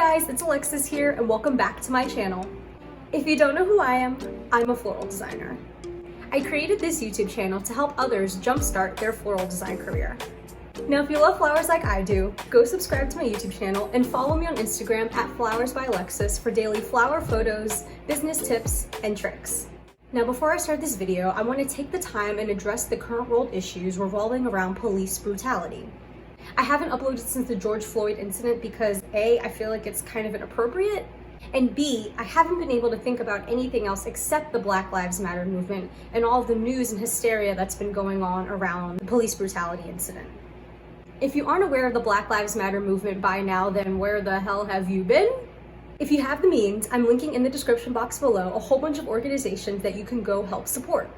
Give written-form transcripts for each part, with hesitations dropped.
guys, it's Alexis here and welcome back to my channel. If you don't know who I am, I'm a floral designer. I created this YouTube channel to help others jumpstart their floral design career. Now if you love flowers like I do, go subscribe to my YouTube channel and follow me on Instagram at flowersbyalexis for daily flower photos, business tips, and tricks. Now before I start this video, I want to take the time and address the current world issues revolving around police brutality. I haven't uploaded since the George Floyd incident because A, I feel like it's kind of inappropriate, and B, I haven't been able to think about anything else except the Black Lives Matter movement and all of the news and hysteria that's been going on around the police brutality incident. If you aren't aware of the Black Lives Matter movement by now, then where the hell have you been? If you have the means, I'm linking in the description box below a whole bunch of organizations that you can go help support.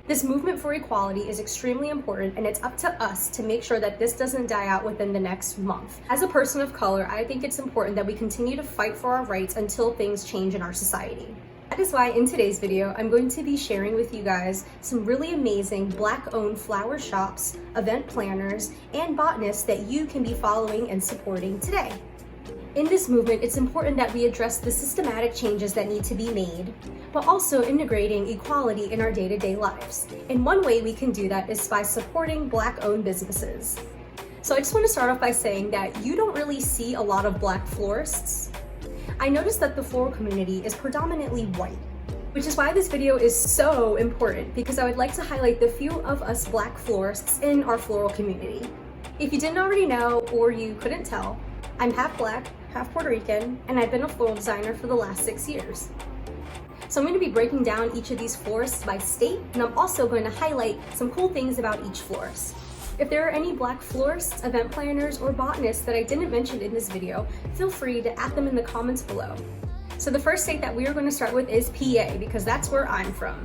This movement for equality is extremely important, and it's up to us to make sure that this doesn't die out within the next month. As a person of color, I think it's important that we continue to fight for our rights until things change in our society. That is why in today's video, I'm going to be sharing with you guys some really amazing Black-owned flower shops, event planners, and botanists that you can be following and supporting today. In this movement, it's important that we address the systematic changes that need to be made, but also integrating equality in our day-to-day lives. And one way we can do that is by supporting Black-owned businesses. So I just want to start off by saying that you don't really see a lot of Black florists. I noticed that the floral community is predominantly white, which is why this video is so important, because I would like to highlight the few of us Black florists in our floral community. If you didn't already know, or you couldn't tell, I'm half Black, half Puerto Rican, and I've been a floral designer for the last 6 years. So I'm going to be breaking down each of these florists by state, and I'm also going to highlight some cool things about each florist. If there are any Black florists, event planners, or botanists that I didn't mention in this video, feel free to add them in the comments below. So the first state that we are going to start with is PA, because that's where I'm from.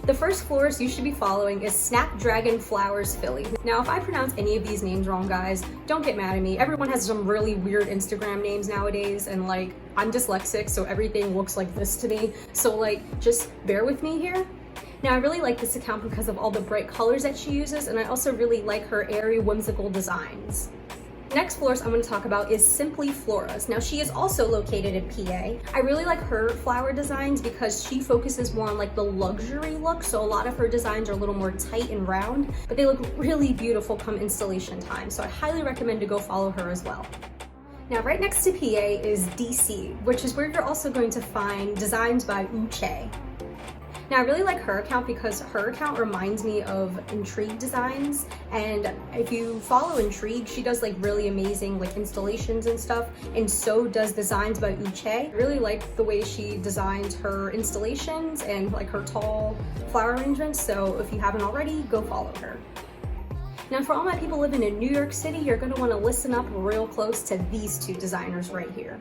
The first florist you should be following is Snapdragon Flowers Philly. Now, if I pronounce any of these names wrong, guys, don't get mad at me. Everyone has some really weird Instagram names nowadays, and like, I'm dyslexic, so everything looks like this to me. So like, just bear with me here. Now, I really like this account because of all the bright colors that she uses, and I also really like her airy, whimsical designs. Next florist I'm going to talk about is Simply Floras. Now she is also located in PA. I really like her flower designs because she focuses more on like the luxury look, so a lot of her designs are a little more tight and round, but they look really beautiful come installation time, so I highly recommend to go follow her as well. Now right next to PA is DC, which is where you're also going to find designs by Uche. Now I really like her account because her account reminds me of Intrigue Designs, and if you follow Intrigue, she does like really amazing like installations and stuff, and so does Designs by Uche. I really like the way she designs her installations and like her tall flower arrangements, so if you haven't already, go follow her. Now for all my people living in New York City, you're going to want to listen up real close to these two designers right here.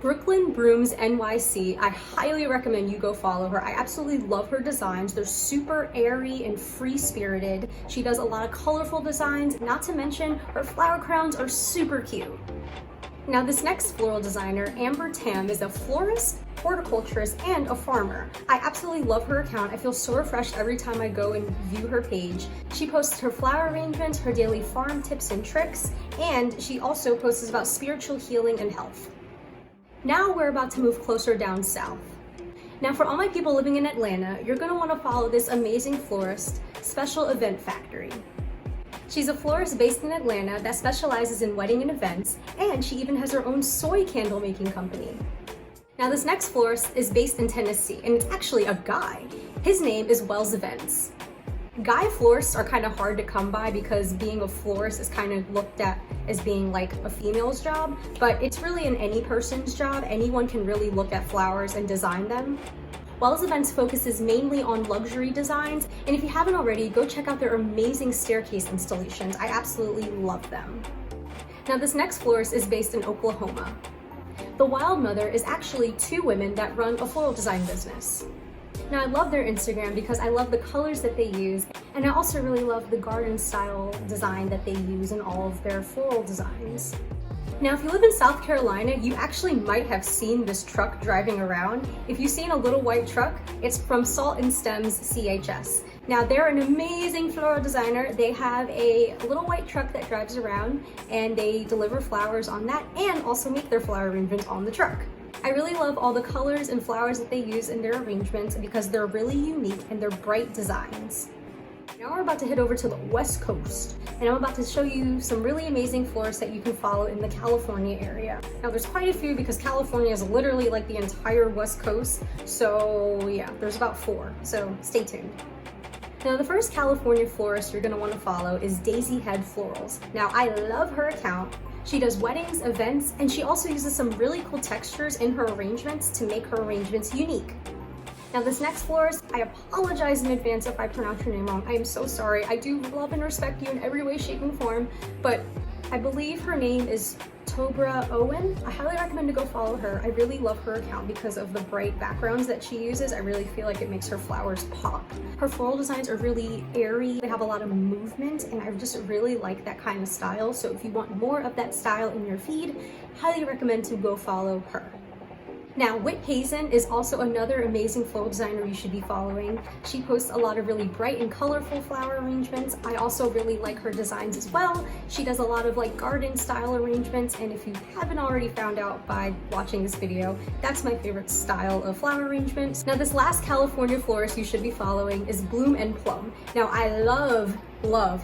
Brooklyn Brooms NYC, I highly recommend you go follow her. I absolutely love her designs. They're super airy and free-spirited. She does a lot of colorful designs, not to mention her flower crowns are super cute. Now this next floral designer, Amber Tam, is a florist, horticulturist, and a farmer. I absolutely love her account. I feel so refreshed every time I go and view her page. She posts her flower arrangements, her daily farm tips and tricks, and she also posts about spiritual healing and health. Now we're about to move closer down south. Now for all my people living in Atlanta, you're going to want to follow this amazing florist, Special Event Factory. She's a florist based in Atlanta that specializes in wedding and events, and she even has her own soy candle making company. Now this next florist is based in Tennessee, and it's actually a guy. His name is Wells Events. Guy florists are kind of hard to come by because being a florist is kind of looked at as being like a female's job, but it's really an any person's job. Anyone can really look at flowers and design them. Wells Events focuses mainly on luxury designs, and if you haven't already, go check out their amazing staircase installations. I absolutely love them. Now this next florist is based in Oklahoma. The Wild Mother is actually two women that run a floral design business. Now I love their Instagram because I love the colors that they use, and I also really love the garden style design that they use in all of their floral designs. Now if you live in South Carolina, you actually might have seen this truck driving around. If you've seen a little white truck, it's from Salt and Stems CHS. Now they're an amazing floral designer. They have a little white truck that drives around and they deliver flowers on that and also make their flower arrangements on the truck. I really love all the colors and flowers that they use in their arrangements because they're really unique and they're bright designs. Now we're about to head over to the West Coast and I'm about to show you some really amazing florists that you can follow in the California area. Now there's quite a few because California is literally like the entire West Coast, so yeah, there's about 4, so stay tuned. Now the first California florist you're going to want to follow is Daisy Head Florals. Now I love her account. She does weddings, events, and she also uses some really cool textures in her arrangements to make her arrangements unique. Now this next florist, I apologize in advance if I pronounce your name wrong. I am so sorry. I do love and respect you in every way, shape, and form, but I believe her name is Tobra Owen. I highly recommend to go follow her. I really love her account because of the bright backgrounds that she uses. I really feel like it makes her flowers pop. Her floral designs are really airy. They have a lot of movement and I just really like that kind of style. So if you want more of that style in your feed, highly recommend to go follow her. Now, Whit Hazen is also another amazing floral designer you should be following. She posts a lot of really bright and colorful flower arrangements. I also really like her designs as well. She does a lot of like garden style arrangements, and if you haven't already found out by watching this video, that's my favorite style of flower arrangements. Now, this last California florist you should be following is Bloom and Plum. Now, I love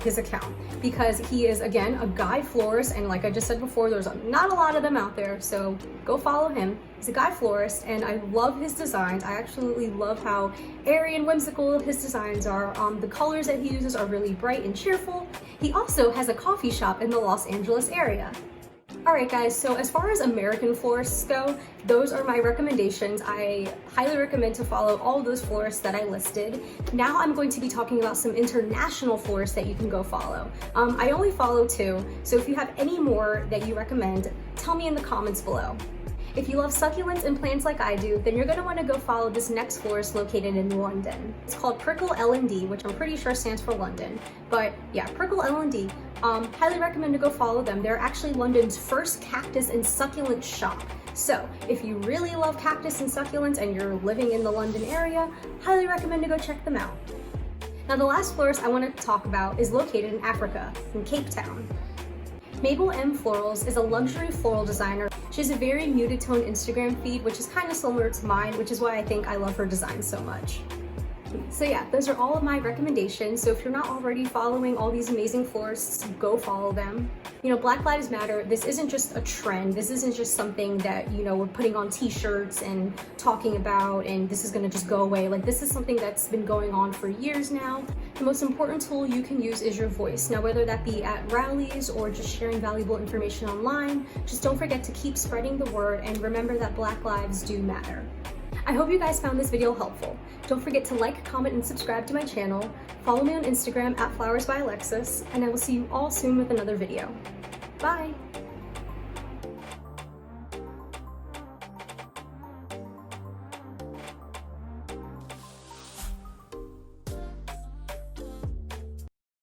his account because he is, again, a guy florist, and like I just said before, there's not a lot of them out there, so go follow him. He's a guy florist and I love his designs. I absolutely love how airy and whimsical his designs are. The colors that he uses are really bright and cheerful. He also has a coffee shop in the Los Angeles area. Alright guys, so as far as American florists go, those are my recommendations. I highly recommend to follow all of those florists that I listed. Now I'm going to be talking about some international florists that you can go follow. I only follow 2, so if you have any more that you recommend, tell me in the comments below. If you love succulents and plants like I do, then you're going to want to go follow this next florist located in London. It's called Prickle L&D, which I'm pretty sure stands for London. But yeah, Prickle L&D. Highly recommend to go follow them. They're actually London's first cactus and succulent shop. So if you really love cactus and succulents and you're living in the London area, highly recommend to go check them out. Now the last florist I want to talk about is located in Africa, in Cape Town. Mabel M. Florals is a luxury floral designer. She has a very muted tone Instagram feed, which is kind of similar to mine, which is why I think I love her design so much. So yeah, those are all of my recommendations. So if you're not already following all these amazing florists, go follow them. You know, Black Lives Matter, this isn't just a trend. This isn't just something that, you know, we're putting on t-shirts and talking about and this is gonna just go away. Like, this is something that's been going on for years now. The most important tool you can use is your voice. Now, whether that be at rallies or just sharing valuable information online, just don't forget to keep spreading the word and remember that Black lives do matter. I hope you guys found this video helpful. Don't forget to like, comment, and subscribe to my channel. Follow me on Instagram at flowersbyalexis, and I will see you all soon with another video. Bye!